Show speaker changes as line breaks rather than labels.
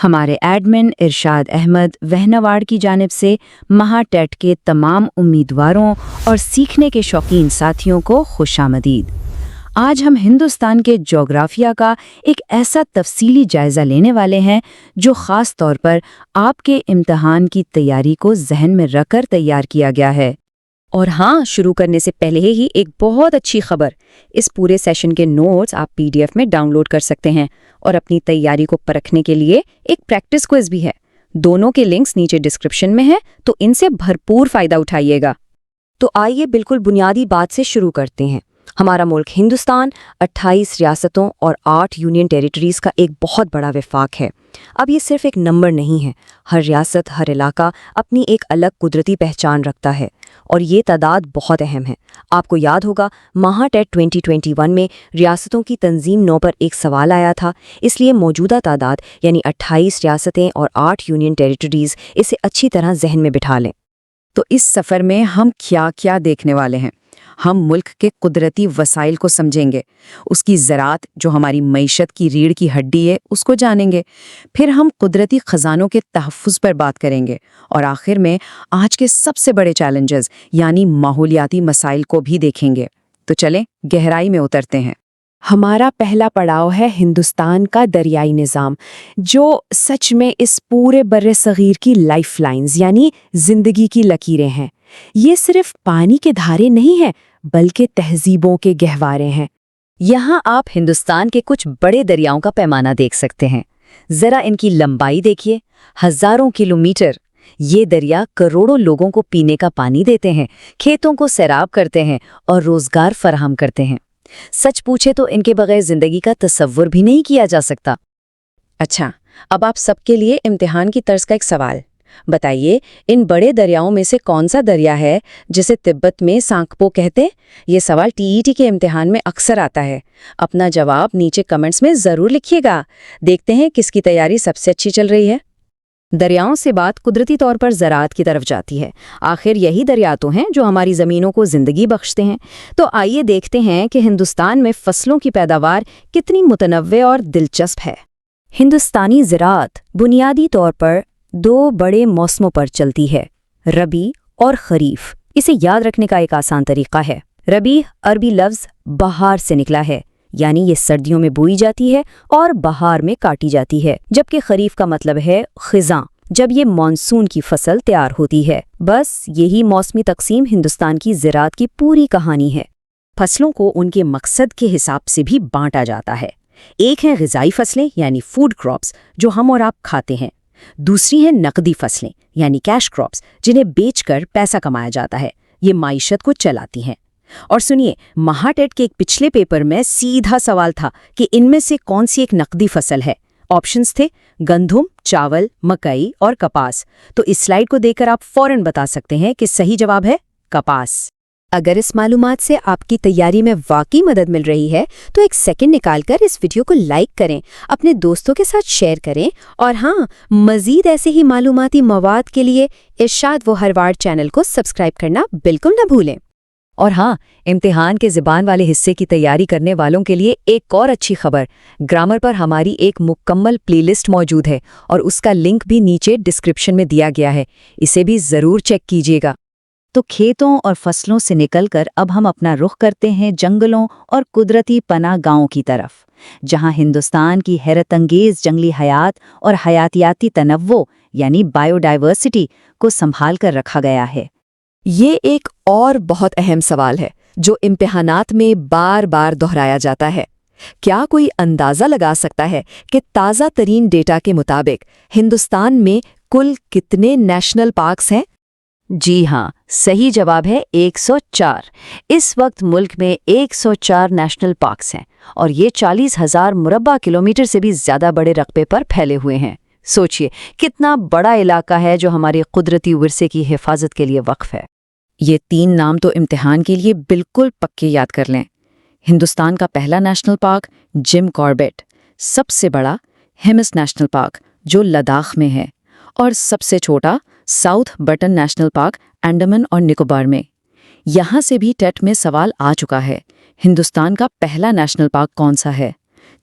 ہمارے ایڈمن ارشاد احمد وہنواڑ کی جانب سے مہا ٹیٹ کے تمام امیدواروں اور سیکھنے کے شوقین ساتھیوں کو خوش آمدید۔ آج ہم ہندوستان کے جغرافیہ کا ایک ایسا تفصیلی جائزہ لینے والے ہیں جو خاص طور پر آپ کے امتحان کی تیاری کو ذہن میں رکھ کر تیار کیا گیا ہے۔
اور ہاں، شروع کرنے سے پہلے ہی ایک بہت اچھی خبر، اس پورے سیشن کے نوٹس آپ PDF میں ڈاؤن لوڈ کر سکتے ہیں اور اپنی تیاری کو پرکھنے کے لیے ایک پریکٹس کوئز بھی ہے۔ دونوں کے لنکس نیچے ڈسکرپشن میں ہیں، تو ان سے بھرپور فائدہ اٹھائیے گا۔
تو آئیے بالکل بنیادی بات سے شروع کرتے ہیں۔ ہمارا ملک ہندوستان 28 ریاستوں اور 8 یونین ٹیریٹریز کا ایک بہت بڑا وفاق ہے۔ اب یہ صرف ایک نمبر نہیں ہے، ہر ریاست، ہر علاقہ اپنی ایک الگ قدرتی پہچان رکھتا ہے، اور یہ تعداد بہت اہم ہے۔ آپ کو یاد ہوگا مہا ٹیٹ 2021 میں ریاستوں کی تنظیم 9 پر ایک سوال آیا تھا، اس لیے موجودہ تعداد یعنی 28 ریاستیں اور 8 یونین ٹیریٹریز اسے اچھی طرح ذہن میں بٹھا لیں۔
تو اس سفر میں ہم کیا کیا دیکھنے والے ہیں؟ ہم ملک کے قدرتی وسائل کو سمجھیں گے، اس کی زراعت جو ہماری معیشت کی ریڑھ کی ہڈی ہے اس کو جانیں گے، پھر ہم قدرتی خزانوں کے تحفظ پر بات کریں گے، اور آخر میں آج کے سب سے بڑے چیلنجز یعنی ماحولیاتی مسائل کو بھی دیکھیں گے۔ تو چلیں گہرائی میں اترتے ہیں۔
ہمارا پہلا پڑاؤ ہے ہندوستان کا دریائی نظام، جو سچ میں اس پورے برصغیر کی لائف لائنز یعنی زندگی کی لکیریں ہیں۔ یہ صرف پانی کے دھارے نہیں ہیں بلکہ تہذیبوں کے گہوارے ہیں۔
یہاں آپ ہندوستان کے کچھ بڑے دریاؤں کا پیمانہ دیکھ سکتے ہیں۔ ذرا ان کی لمبائی دیکھیے، ہزاروں کلومیٹر۔ یہ دریا کروڑوں لوگوں کو پینے کا پانی دیتے ہیں، کھیتوں کو سیراب کرتے ہیں اور روزگار فراہم کرتے ہیں۔ سچ پوچھے تو ان کے بغیر زندگی کا تصور بھی نہیں کیا جا سکتا۔
اچھا، اب آپ سب کے لیے امتحان کی طرز کا ایک سوال۔ بتائیے، ان بڑے دریاؤں میں سے کون سا دریا ہے جسے تبت میں سانکپو کہتے؟ یہ سوال TET کے امتحان میں اکثر آتا ہے۔ اپنا جواب نیچے کمنٹس میں ضرور لکھیے گا۔ دیکھتے ہیں کس کی تیاری سب سے اچھی چل رہی ہے۔
دریاؤں سے بات قدرتی طور پر زراعت کی طرف جاتی ہے۔ آخر یہی دریا تو ہیں جو ہماری زمینوں کو زندگی بخشتے ہیں۔ تو آئیے دیکھتے ہیں کہ ہندوستان میں فصلوں کی پیداوار کتنی متنوع اور دلچسپ ہے۔
ہندوستانی زراعت بنیادی طور پر 2 بڑے موسموں پر چلتی ہے، ربیع اور خریف۔ اسے یاد رکھنے کا ایک آسان طریقہ ہے۔ ربیع عربی لفظ بہار سے نکلا ہے، یعنی یہ سردیوں میں بوئی جاتی ہے اور بہار میں کاٹی جاتی ہے، جبکہ خریف کا مطلب ہے خزاں، جب یہ مانسون کی فصل تیار ہوتی ہے۔ بس یہی موسمی تقسیم ہندوستان کی زراعت کی پوری کہانی ہے۔
فصلوں کو ان کے مقصد کے حساب سے بھی بانٹا جاتا ہے۔ ایک ہیں غذائی فصلیں یعنی فوڈ کراپس جو ہم اور آپ کھاتے ہیں، دوسری ہیں نقدی فصلیں یعنی کیش کراپس جنہیں بیچ کر پیسہ کمایا جاتا ہے، یہ معیشت کو چلاتی ہیں۔ اور سنیے، مہا ٹیٹ کے ایک پچھلے پیپر میں سیدھا سوال تھا کہ ان میں سے کون سی ایک نقدی فصل ہے۔ آپشنز تھے گندم، چاول، مکئی اور کپاس۔ تو اس سلائیڈ کو دیکھ کر آپ فوراً بتا سکتے ہیں کہ صحیح جواب ہے کپاس۔
اگر اس معلومات سے آپ کی تیاری میں واقعی مدد مل رہی ہے تو ایک سیکنڈ نکال کر اس ویڈیو کو لائک کریں، اپنے دوستوں کے ساتھ شیئر کریں، اور ہاں، مزید ایسے ہی معلوماتی مواد کے لیے ارشاد وہنواڑ چینل کو سبسکرائب کرنا بالکل نہ بھولیں۔
اور ہاں، امتحان کے زبان والے حصے کی تیاری کرنے والوں کے لیے ایک اور اچھی خبر، گرامر پر ہماری ایک مکمل پلے لسٹ موجود ہے اور اس کا لنک بھی نیچے ڈسکرپشن میں دیا گیا ہے، اسے بھی ضرور چیک کیجیے گا۔
تو کھیتوں اور فصلوں سے نکل کر اب ہم اپنا رخ کرتے ہیں جنگلوں اور قدرتی پناہ گاہوں کی طرف، جہاں ہندوستان کی حیرت انگیز جنگلی حیات اور حیاتیاتی تنوع یعنی بائیو ڈائیورسٹی کو سنبھال کر رکھا گیا ہے۔
یہ ایک اور بہت اہم سوال ہے جو امتحانات میں بار بار دہرایا جاتا ہے۔ کیا کوئی اندازہ لگا سکتا ہے کہ تازہ ترین ڈیٹا کے مطابق ہندوستان میں کل کتنے نیشنل پارکس ہیں؟
جی ہاں، صحیح جواب ہے 104۔ اس وقت ملک میں 104 نیشنل پارکس ہیں اور یہ 40,000 مربع کلومیٹر سے بھی زیادہ بڑے رقبے پر پھیلے ہوئے ہیں۔ سوچئے کتنا بڑا علاقہ ہے جو ہمارے قدرتی ورثے کی حفاظت کے لیے وقف ہے۔ یہ 3 نام تو امتحان کے لیے بالکل پکے یاد کر لیں۔ ہندوستان کا پہلا نیشنل پارک جم کاربیٹ، سب سے بڑا ہیمس نیشنل پارک جو لداخ میں ہے، اور سب سے چھوٹا south button national park Andaman اور نکوبار میں۔ یہاں سے بھی ٹیٹ میں سوال آ چکا ہے، ہندوستان کا پہلا نیشنل پارک کون سا ہے؟